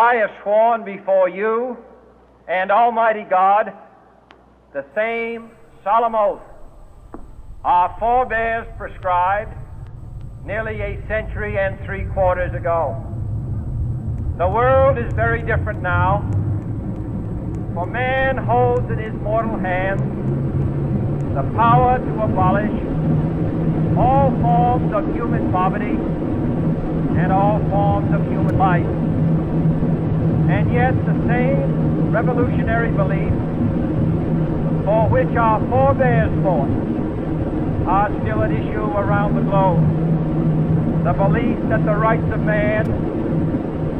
I have sworn before you and Almighty God the same solemn oath our forebears prescribed nearly a century and 3/4 ago. The world is very different now, for man holds in his mortal hand the power to abolish all forms of human poverty and all forms of human life. And yet the same revolutionary beliefs for which our forebears fought are still at issue around the globe. The belief that the rights of man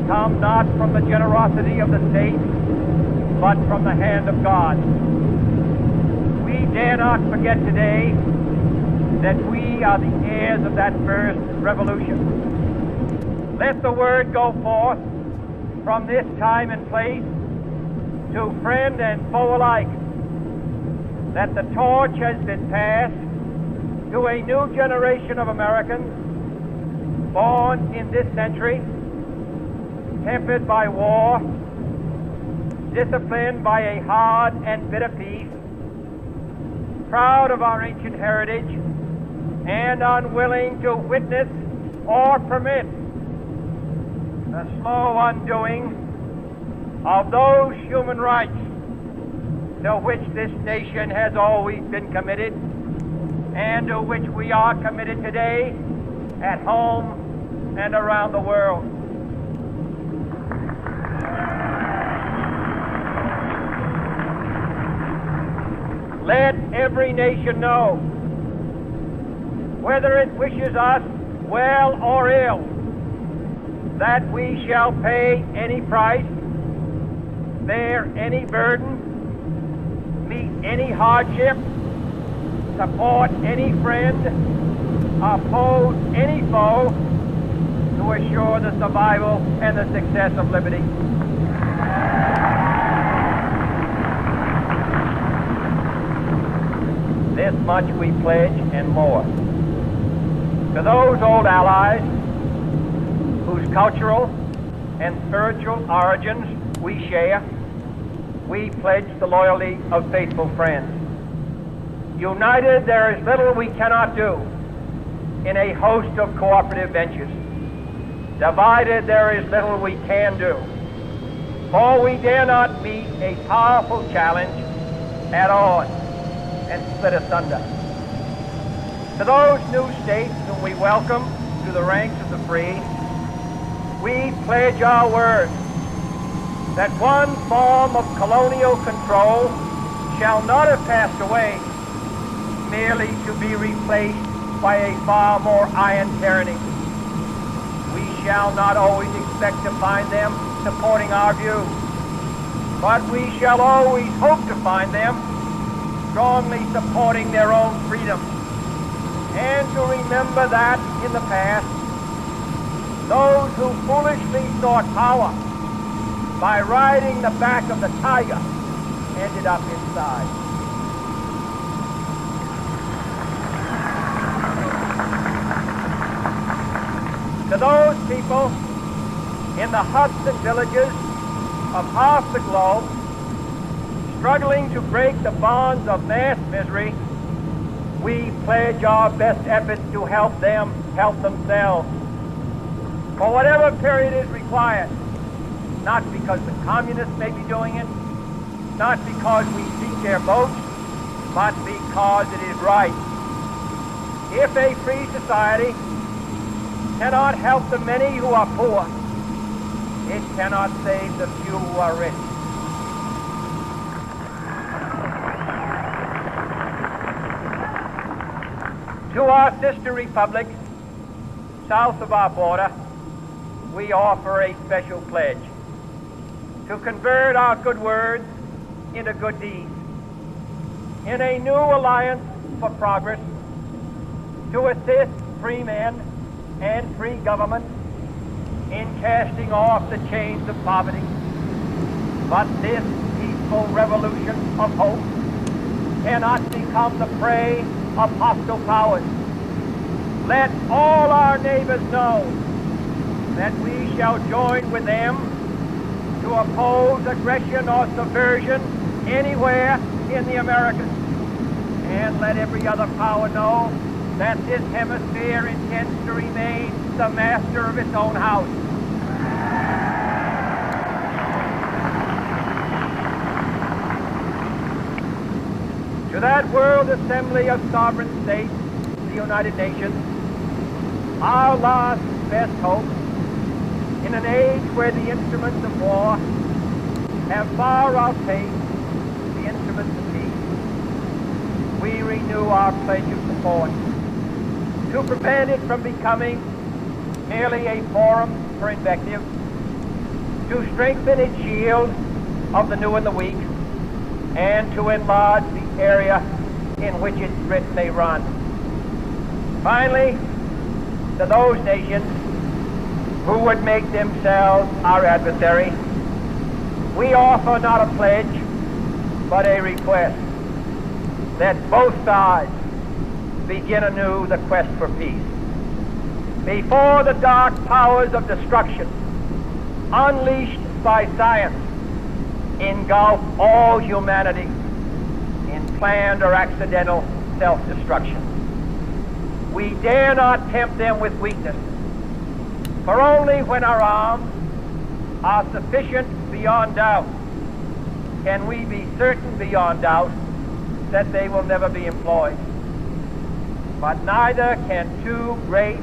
come not from the generosity of the state, but from the hand of God. We dare not forget today that we are the heirs of that first revolution. Let the word go forth from this time and place to friend and foe alike that the torch has been passed to a new generation of Americans born in this century, tempered by war, disciplined by a hard and bitter peace, proud of our ancient heritage, and unwilling to witness or permit the slow undoing of those human rights to which this nation has always been committed and to which we are committed today at home and around the world. Let every nation know, whether it wishes us well or ill, that we shall pay any price, bear any burden, meet any hardship, support any friend, oppose any foe to assure the survival and the success of liberty. This much we pledge and more. To those old allies whose cultural and spiritual origins we share, we pledge the loyalty of faithful friends. United, there is little we cannot do in a host of cooperative ventures. Divided, there is little we can do, for we dare not meet a powerful challenge at odds and split asunder. To those new states whom we welcome to the ranks of the free, we pledge our word that one form of colonial control shall not have passed away merely to be replaced by a far more iron tyranny. We shall not always expect to find them supporting our views, but we shall always hope to find them strongly supporting their own freedom, and to remember that in the past, those who foolishly sought power by riding the back of the tiger ended up inside. To those people in the huts and villages of half the globe struggling to break the bonds of mass misery, we pledge our best efforts to help them help themselves for whatever period is required, not because the communists may be doing it, not because we seek their votes, but because it is right. If a free society cannot help the many who are poor, it cannot save the few who are rich. To our sister republics south of our border, we offer a special pledge to convert our good words into good deeds, in a new alliance for progress, to assist free men and free government in casting off the chains of poverty. But this peaceful revolution of hope cannot become the prey of hostile powers. Let all our neighbors know that we shall join with them to oppose aggression or subversion anywhere in the Americas. And let every other power know that this hemisphere intends to remain the master of its own house. To that World Assembly of Sovereign States, the United Nations, our last best hope, in an age where the instruments of war have far outpaced the instruments of peace, we renew our pledge of support to prevent it from becoming merely a forum for invective, to strengthen its shield of the new and the weak, and to enlarge the area in which its grit may run. Finally, to those nations who would make themselves our adversary, we offer not a pledge, but a request that both sides begin anew the quest for peace. Before the dark powers of destruction, unleashed by science, engulf all humanity in planned or accidental self-destruction. We dare not tempt them with weakness, for only when our arms are sufficient beyond doubt can we be certain beyond doubt that they will never be employed. But neither can two great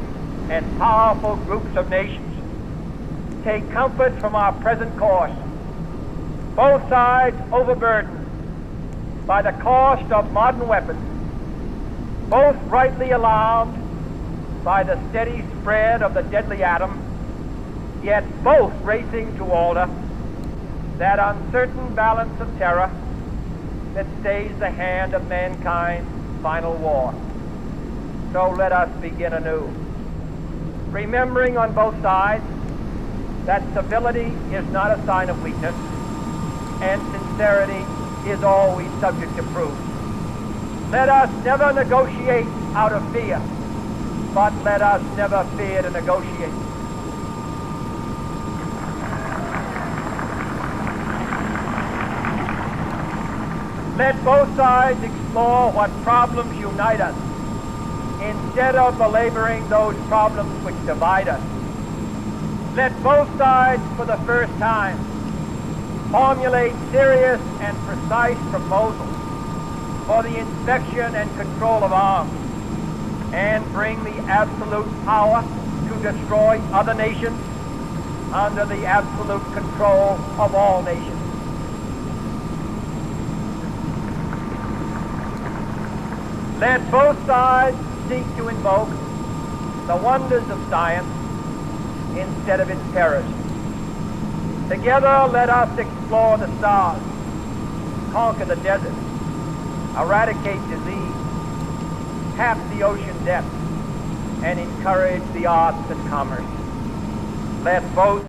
and powerful groups of nations take comfort from our present course, both sides overburdened by the cost of modern weapons, both rightly alarmed by the steady spread of the deadly atom, yet both racing to alter that uncertain balance of terror that stays the hand of mankind's final war. So let us begin anew, remembering on both sides that civility is not a sign of weakness, and sincerity is always subject to proof. Let us never negotiate out of fear, but let us never fear to negotiate. Let both sides explore what problems unite us, instead of belaboring those problems which divide us. Let both sides, for the first time, formulate serious and precise proposals for the inspection and control of arms, and bring the absolute power to destroy other nations under the absolute control of all nations. Let both sides seek to invoke the wonders of science instead of its terrors. Together, let us explore the stars, conquer the desert, eradicate disease, tap the ocean depths, and encourage the arts and commerce. Let both